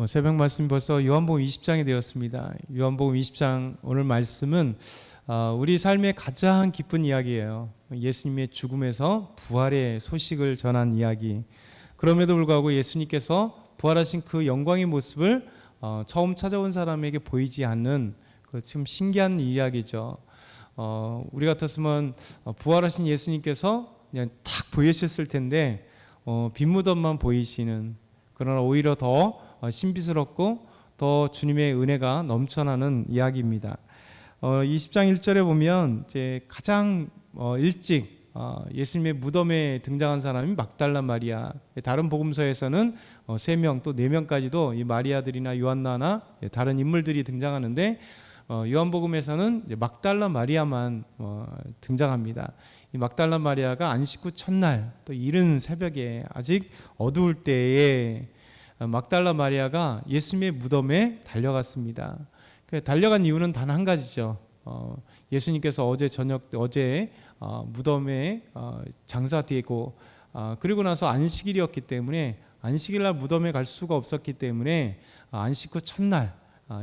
새벽 말씀이 벌써 요한복음 20장이 되었습니다. 요한복음 20장 오늘 말씀은 우리 삶의 가장 기쁜 이야기예요. 예수님의 죽음에서 부활의 소식을 전한 이야기. 그럼에도 불구하고 예수님께서 부활하신 그 영광의 모습을 처음 찾아온 사람에게 보이지 않는 그 참 신기한 이야기죠. 우리 같았으면 부활하신 예수님께서 그냥 탁 보이셨을 텐데 빈 무덤만 보이시는, 그러나 오히려 더 신비스럽고 더 주님의 은혜가 넘쳐나는 이야기입니다. 20장 1절에 보면 이제 가장 일찍 예수님의 무덤에 등장한 사람이 막달라 마리아. 다른 복음서에서는 3명 또 4명까지도 이 마리아들이나 요한나나 다른 인물들이 등장하는데 요한복음에서는 막달라 마리아만 등장합니다. 이 막달라 마리아가 안식 후 첫날 또 이른 새벽에 아직 어두울 때에 막달라 마리아가 예수님의 무덤에 달려갔습니다. 달려간 이유는 단 한 가지죠. 예수님께서 어제 무덤에 장사되고 그리고 나서 안식일이었기 때문에 안식일날 무덤에 갈 수가 없었기 때문에 안식 후 첫날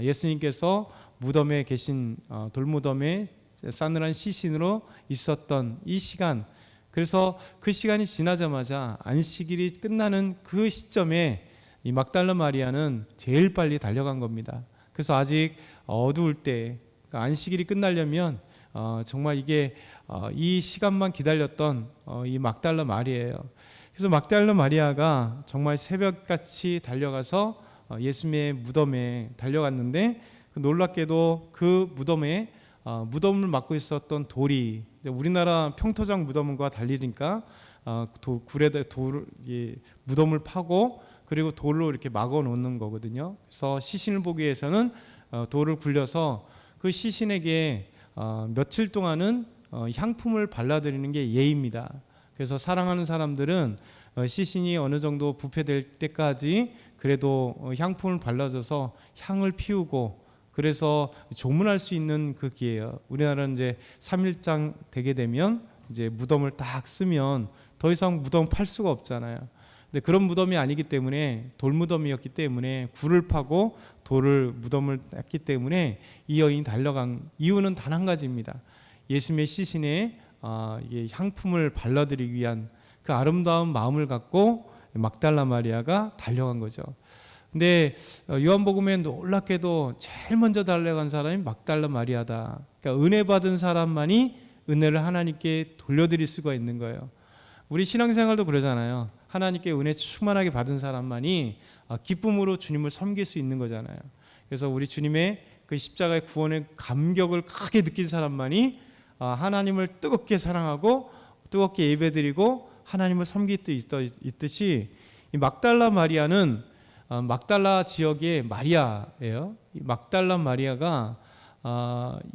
예수님께서 무덤에 계신 돌무덤에 싸늘한 시신으로 있었던 이 시간, 그래서 그 시간이 지나자마자 안식일이 끝나는 그 시점에 이 막달라 마리아는 제일 빨리 달려간 겁니다. 그래서 아직 어두울 때, 그러니까 안식일이 끝나려면 정말 이게 이 시간만 기다렸던 이 막달라 마리아예요. 그래서 막달라 마리아가 정말 새벽같이 달려가서 예수님의 무덤에 달려갔는데, 놀랍게도 그 무덤에 무덤을 막고 있었던 돌이 우리나라 평토장 무덤과 달리니까 굴에다 무덤을 파고 그리고 돌로 이렇게 막아 놓는 거거든요. 그래서 시신을 보기 위해서는 돌을 굴려서 그 시신에게 며칠 동안은 향품을 발라드리는 게 예입니다. 그래서 사랑하는 사람들은 시신이 어느 정도 부패될 때까지 그래도 향품을 발라줘서 향을 피우고, 그래서 조문할 수 있는 그 기회예요. 우리나라는 이제 3일장 되게 되면 이제 무덤을 딱 쓰면 더 이상 무덤 팔 수가 없잖아요. 근데 그런 무덤이 아니기 때문에, 돌무덤이었기 때문에 굴을 파고 무덤을 땄기 때문에 이 여인이 달려간 이유는 단 한 가지입니다. 예수님의 시신에 이게 향품을 발라드리기 위한 그 아름다운 마음을 갖고 막달라 마리아가 달려간 거죠. 근데 요한복음에 놀랍게도 제일 먼저 달려간 사람이 막달라 마리아다. 그러니까 은혜 받은 사람만이 은혜를 하나님께 돌려드릴 수가 있는 거예요. 우리 신앙생활도 그러잖아요. 하나님께 은혜 충만하게 받은 사람만이 기쁨으로 주님을 섬길 수 있는 거잖아요. 그래서 우리 주님의 그 십자가의 구원의 감격을 크게 느낀 사람만이 하나님을 뜨겁게 사랑하고 뜨겁게 예배드리고 하나님을 섬길 수 있듯이, 이 막달라 마리아는 막달라 지역의 마리아예요. 이 막달라 마리아가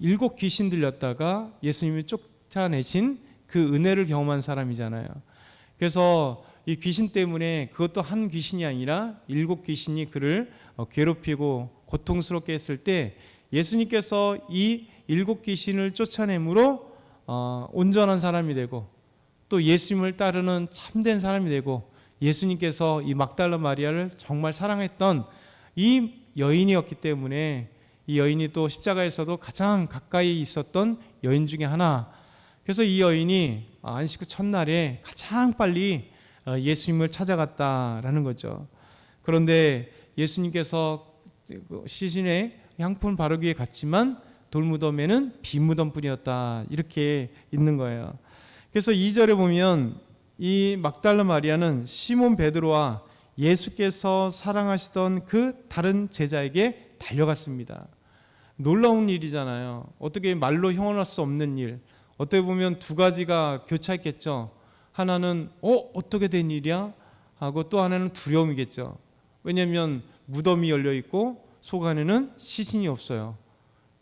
7 귀신 들렸다가 예수님이 쫓아내신 그 은혜를 경험한 사람이잖아요. 그래서 이 귀신 때문에, 그것도 한 귀신이 아니라 7 귀신이 그를 괴롭히고 고통스럽게 했을 때 예수님께서 이 7 귀신을 쫓아내므로 온전한 사람이 되고 또 예수님을 따르는 참된 사람이 되고, 예수님께서 이 막달라 마리아를 정말 사랑했던 이 여인이었기 때문에, 이 여인이 또 십자가에서도 가장 가까이 있었던 여인 중에 하나. 그래서 이 여인이 안식 후 첫날에 가장 빨리 예수님을 찾아갔다라는 거죠. 그런데 예수님께서 시신에 향품을 바르기 위해 갔지만 돌무덤에는 빈 무덤뿐이었다, 이렇게 있는 거예요. 그래서 2절에 보면 이 막달라 마리아는 시몬 베드로와 예수께서 사랑하시던 그 다른 제자에게 달려갔습니다. 놀라운 일이잖아요. 어떻게 말로 형언할 수 없는 일. 어떻게 보면 두 가지가 교차했겠죠. 하나는 어떻게 된 일이야? 하고 또 하나는 두려움이겠죠. 왜냐하면 무덤이 열려 있고 속 안에는 시신이 없어요.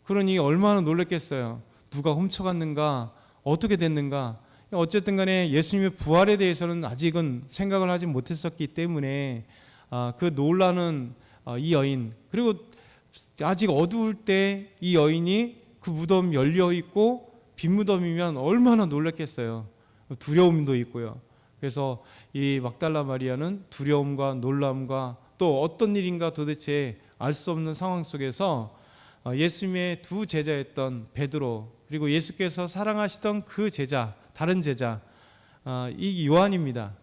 그러니 얼마나 놀랐겠어요. 누가 훔쳐갔는가? 어떻게 됐는가? 어쨌든 간에 예수님의 부활에 대해서는 아직은 생각을 하지 못했었기 때문에 그 놀라는 이 여인, 그리고 아직 어두울 때 이 여인이 그 무덤 열려 있고 빈 무덤이면 얼마나 놀랐겠어요. 두려움도 있고요. 그래서 이 막달라 마리아는 두려움과 놀람과 또 어떤 일인가 도대체 알 수 없는 상황 속에서 예수님의 두 제자였던 베드로, 그리고 예수께서 사랑하시던 그 제자, 다른 제자, 이 요한입니다.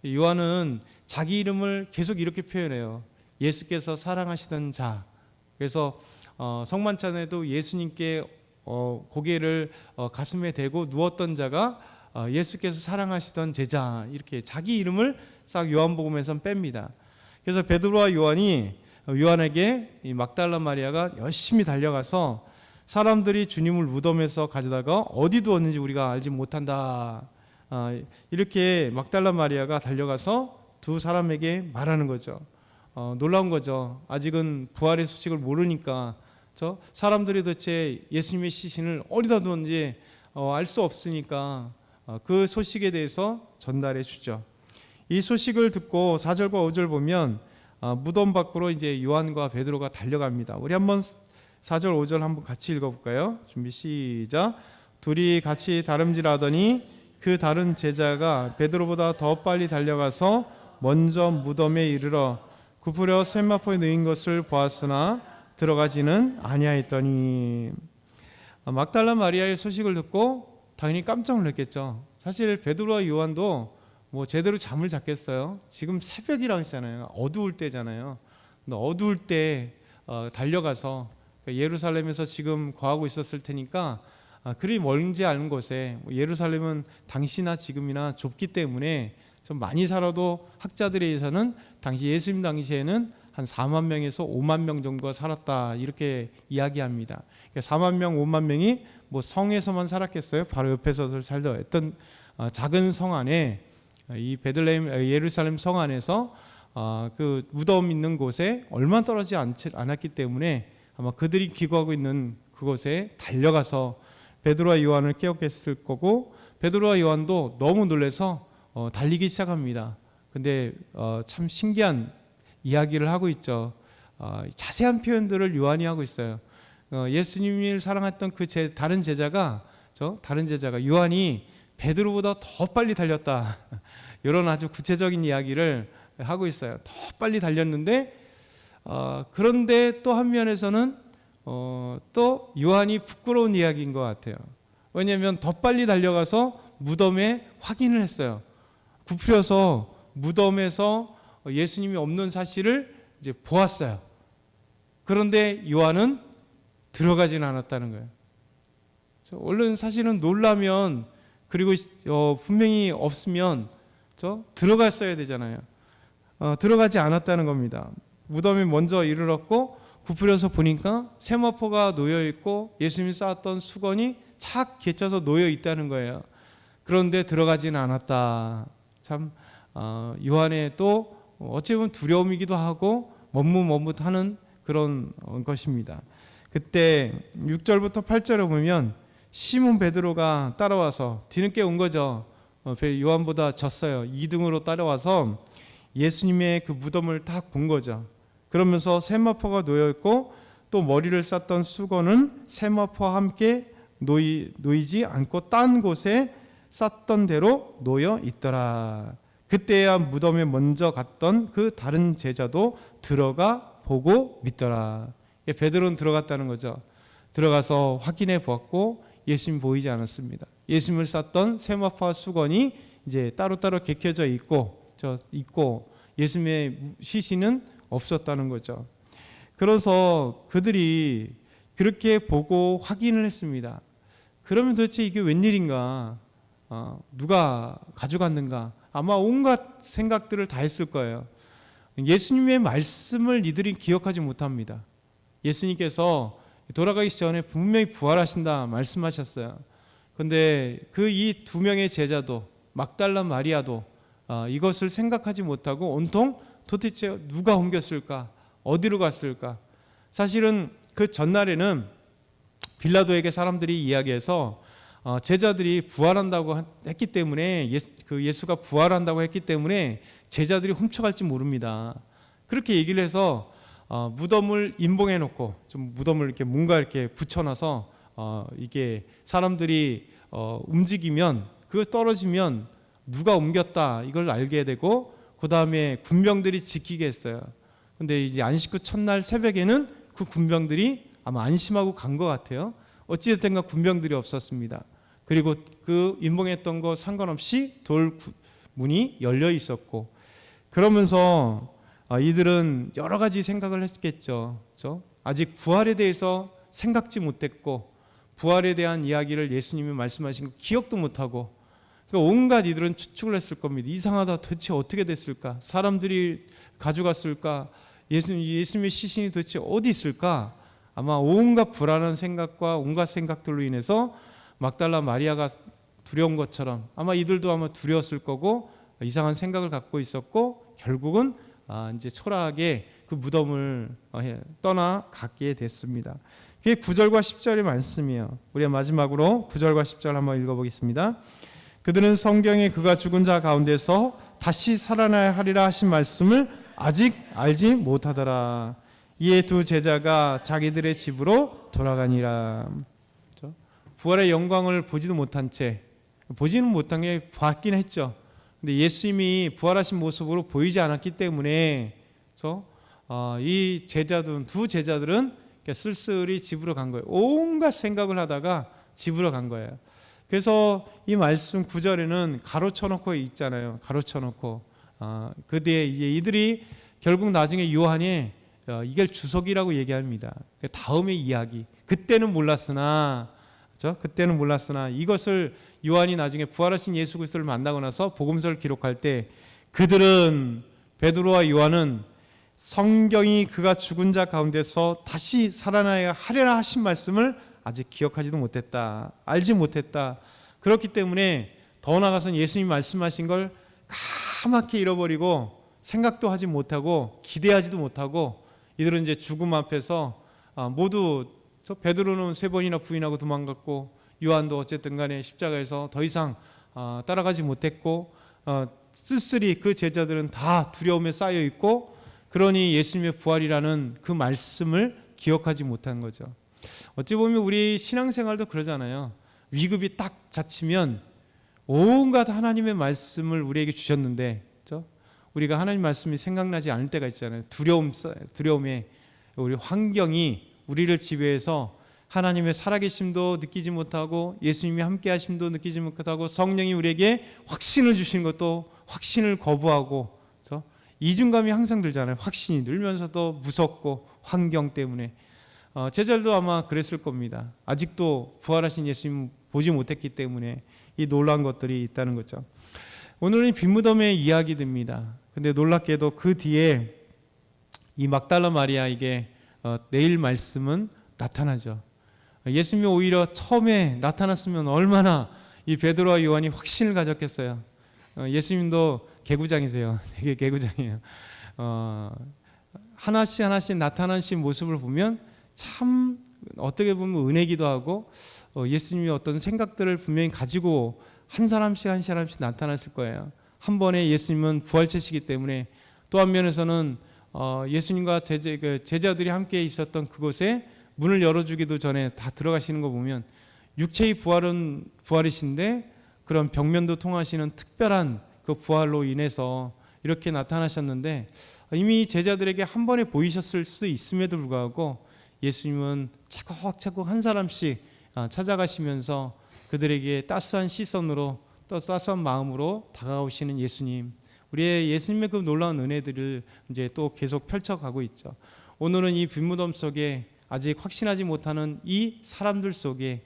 요한은 자기 이름을 계속 이렇게 표현해요. 예수께서 사랑하시던 자. 그래서 성만찬에도 예수님께 고개를 가슴에 대고 누웠던 자가 예수께서 사랑하시던 제자, 이렇게 자기 이름을 싹 요한복음에선 뺍니다. 그래서 베드로와 요한에게 이 막달라 마리아가 열심히 달려가서 사람들이 주님을 무덤에서 가져다가 어디 두었는지 우리가 알지 못한다, 이렇게 막달라 마리아가 달려가서 두 사람에게 말하는 거죠. 놀라운 거죠. 아직은 부활의 소식을 모르니까 사람들이 도대체 예수님의 시신을 어디다 두었는지 알 수 없으니까 그 소식에 대해서 전달해 주죠. 이 소식을 듣고 4절과 5절 보면 무덤 밖으로 이제 요한과 베드로가 달려갑니다. 우리 한번 4절 5절 한번 같이 읽어볼까요? 준비 시작. 둘이 같이 다름질하더니 그 다른 제자가 베드로보다 더 빨리 달려가서 먼저 무덤에 이르러 굽으려 세마포에 놓인 것을 보았으나 들어가지는 아니하였더니. 막달라 마리아의 소식을 듣고 당연히 깜짝 놀랐겠죠. 사실 베드로와 요한도 뭐 제대로 잠을 잤겠어요? 지금 새벽이라고 했잖아요. 어두울 때잖아요. 근데 어두울 때 달려가서 예루살렘에서 지금 거하고 있었을 테니까 그리 멀지 않은 곳에, 예루살렘은 당시나 지금이나 좁기 때문에 좀 많이 살아도 학자들에 의해서는 당시 예수님 당시에는 한 4만 명에서 5만 명 정도가 살았다, 이렇게 이야기합니다. 그러니까 4만 명, 5만 명이 뭐 성에서만 살았겠어요? 바로 옆에서 살던 어떤 작은 성 안에, 이 예루살렘 성 안에서 그 무덤 있는 곳에 얼마 떨어지지 않았기 때문에 아마 그들이 기거하고 있는 그곳에 달려가서 베드로와 요한을 깨웠겠을 거고, 베드로와 요한도 너무 놀라서 달리기 시작합니다. 근데 참 신기한 이야기를 하고 있죠. 자세한 표현들을 요한이 하고 있어요. 예수님을 사랑했던 그 다른 제자가 요한이 베드로보다 더 빨리 달렸다, 이런 아주 구체적인 이야기를 하고 있어요. 더 빨리 달렸는데 그런데 또 한 면에서는 또 요한이 부끄러운 이야기인 것 같아요. 왜냐하면 더 빨리 달려가서 무덤에 확인을 했어요. 굽혀서 무덤에서 예수님이 없는 사실을 이제 보았어요. 그런데 요한은 들어가진 않았다는 거예요. 얼른 사실은 놀라면, 그리고 분명히 없으면 들어갔어야 되잖아요. 들어가지 않았다는 겁니다. 무덤에 먼저 이르렀고 굽으려서 보니까 세마포가 놓여 있고 예수님이 쌓았던 수건이 착 개쳐서 놓여 있다는 거예요. 그런데 들어가지는 않았다. 참 요한의 또 어찌 보면 두려움이기도 하고 머뭇머뭇하는 그런 것입니다. 그때 6절부터 8절에 보면 시몬 베드로가 따라와서 뒤늦게 온 거죠. 요한보다 졌어요. 2등으로 따라와서 예수님의 그 무덤을 딱 본 거죠. 그러면서 세마포가 놓여 있고 또 머리를 쌌던 수건은 세마포와 함께 놓이지 않고 딴 곳에 쌌던 대로 놓여 있더라. 그때야 무덤에 먼저 갔던 그 다른 제자도 들어가 보고 믿더라. 베드로는 들어갔다는 거죠. 들어가서 확인해 보았고 예수님 보이지 않았습니다. 예수님을 쌌던 세마포와 수건이 이제 따로따로 개켜져 있고 예수님의 시신은 없었다는 거죠. 그래서 그들이 그렇게 보고 확인을 했습니다. 그러면 도대체 이게 웬일인가? 누가 가져갔는가? 아마 온갖 생각들을 다 했을 거예요. 예수님의 말씀을 이들이 기억하지 못합니다. 예수님께서 돌아가기 전에 분명히 부활하신다 말씀하셨어요. 그런데 그 이 두 명의 제자도, 막달라 마리아도 이것을 생각하지 못하고 온통 도대체 누가 옮겼을까? 어디로 갔을까? 사실은 그 전날에는 빌라도에게 사람들이 이야기해서 제자들이 부활한다고 했기 때문에 예수가 부활한다고 했기 때문에 제자들이 훔쳐갈지 모릅니다. 그렇게 얘기를 해서 무덤을 임봉해 놓고 좀 무덤을 이렇게 뭔가 이렇게 붙여놔서 이게 사람들이 움직이면 그거 떨어지면 누가 옮겼다 이걸 알게 되고 그 다음에 군병들이 지키게 했어요. 근데 이제 안식 후 첫날 새벽에는 그 군병들이 아마 안심하고 간 것 같아요. 어찌됐든가 군병들이 없었습니다. 그리고 그 임봉했던 거 상관없이 돌 문이 열려 있었고, 그러면서 이들은 여러 가지 생각을 했겠죠. 그렇죠? 아직 부활에 대해서 생각지 못했고, 부활에 대한 이야기를 예수님이 말씀하신 거 기억도 못하고, 그러니까 온갖 이들은 추측을 했을 겁니다. 이상하다, 도대체 어떻게 됐을까? 사람들이 가져갔을까? 예수님의 시신이 도대체 어디 있을까? 아마 온갖 불안한 생각과 온갖 생각들로 인해서 막달라 마리아가 두려운 것처럼 아마 이들도 아마 두려웠을 거고, 이상한 생각을 갖고 있었고, 결국은 이제 초라하게 그 무덤을 떠나가게 됐습니다. 그게 9절과 10절의 말씀이에요. 우리가 마지막으로 9절과 10절 한번 읽어보겠습니다. 그들은 성경에 그가 죽은 자 가운데서 다시 살아나야 하리라 하신 말씀을 아직 알지 못하더라. 이에 두 제자가 자기들의 집으로 돌아가니라. 부활의 영광을 보지도 못한 채, 보지는 못한 게 봤긴 했죠. 근데 예수님이 부활하신 모습으로 보이지 않았기 때문에 이 제자들은, 두 제자들은 쓸쓸히 집으로 간 거예요. 온갖 생각을 하다가 집으로 간 거예요. 그래서 이 말씀 9절에는 가로쳐놓고 있잖아요. 가로쳐놓고 그 뒤에 이제 이들이 결국 나중에 요한이 이게 주석이라고 얘기합니다. 다음의 이야기. 그때는 몰랐으나, 그렇죠? 그때는 몰랐으나 이것을 요한이 나중에 부활하신 예수 그리스도를 만나고 나서 복음서를 기록할 때, 그들은, 베드로와 요한은 성경이 그가 죽은 자 가운데서 다시 살아나야 하려나 하신 말씀을 아직 기억하지도 못했다, 알지 못했다. 그렇기 때문에 더 나아가서는 예수님 말씀하신 걸 까맣게 잃어버리고 생각도 하지 못하고 기대하지도 못하고, 이들은 이제 죽음 앞에서 모두, 베드로는 3번이나 부인하고 도망갔고, 요한도 어쨌든 간에 십자가에서 더 이상 따라가지 못했고, 쓸쓸히 그 제자들은 다 두려움에 쌓여 있고, 그러니 예수님의 부활이라는 그 말씀을 기억하지 못한 거죠. 어찌 보면 우리 신앙생활도 그러잖아요. 위급이 딱 닥치면 온갖 하나님의 말씀을 우리에게 주셨는데, 그렇죠? 우리가 하나님 말씀이 생각나지 않을 때가 있잖아요. 두려움에 우리 환경이 우리를 지배해서 하나님의 살아계심도 느끼지 못하고, 예수님이 함께 하심도 느끼지 못하고, 성령이 우리에게 확신을 주시는 것도 확신을 거부하고, 그렇죠? 이중감이 항상 들잖아요. 확신이 들면서도 무섭고, 환경 때문에. 제자들도 아마 그랬을 겁니다. 아직도 부활하신 예수님 보지 못했기 때문에 이 놀라운 것들이 있다는 거죠. 오늘은 빈무덤의 이야기입니다. 근데 놀랍게도 그 뒤에 이 막달라 마리아에게 내일 말씀은 나타나죠. 예수님이 오히려 처음에 나타났으면 얼마나 이 베드로와 요한이 확신을 가졌겠어요. 예수님도 개구장이세요. 되게 개구장이에요. 하나씩 나타나신 모습을 보면 참 어떻게 보면 은혜기도 하고, 예수님이 어떤 생각들을 분명히 가지고 한 사람씩 나타났을 거예요. 한 번에 예수님은 부활체시기 때문에, 또 한 면에서는 예수님과 제자들이 함께 있었던 그곳에 문을 열어주기도 전에 다 들어가시는 거 보면, 육체의 부활은 부활이신데 그런 벽면도 통하시는 특별한 그 부활로 인해서 이렇게 나타나셨는데, 이미 제자들에게 한 번에 보이셨을 수 있음에도 불구하고 예수님은 차곡차곡 한 사람씩 찾아가시면서 그들에게 따스한 시선으로, 또 따스한 마음으로 다가오시는 예수님, 우리의 예수님의 그 놀라운 은혜들을 이제 또 계속 펼쳐가고 있죠. 오늘은 이 빈무덤 속에 아직 확신하지 못하는 이 사람들 속에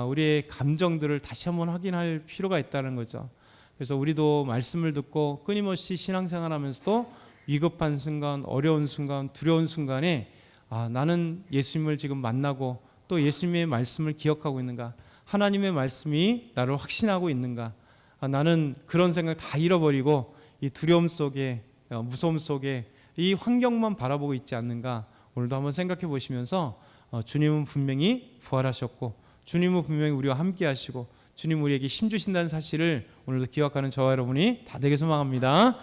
우리의 감정들을 다시 한번 확인할 필요가 있다는 거죠. 그래서 우리도 말씀을 듣고 끊임없이 신앙생활하면서도 위급한 순간, 어려운 순간, 두려운 순간에 나는 예수님을 지금 만나고 또 예수님의 말씀을 기억하고 있는가? 하나님의 말씀이 나를 확신하고 있는가? 나는 그런 생각 다 잃어버리고 이 두려움 속에, 무서움 속에 이 환경만 바라보고 있지 않는가? 오늘도 한번 생각해 보시면서 주님은 분명히 부활하셨고, 주님은 분명히 우리와 함께 하시고, 주님 우리에게 힘 주신다는 사실을 오늘도 기억하는 저와 여러분이 다 되게 소망합니다.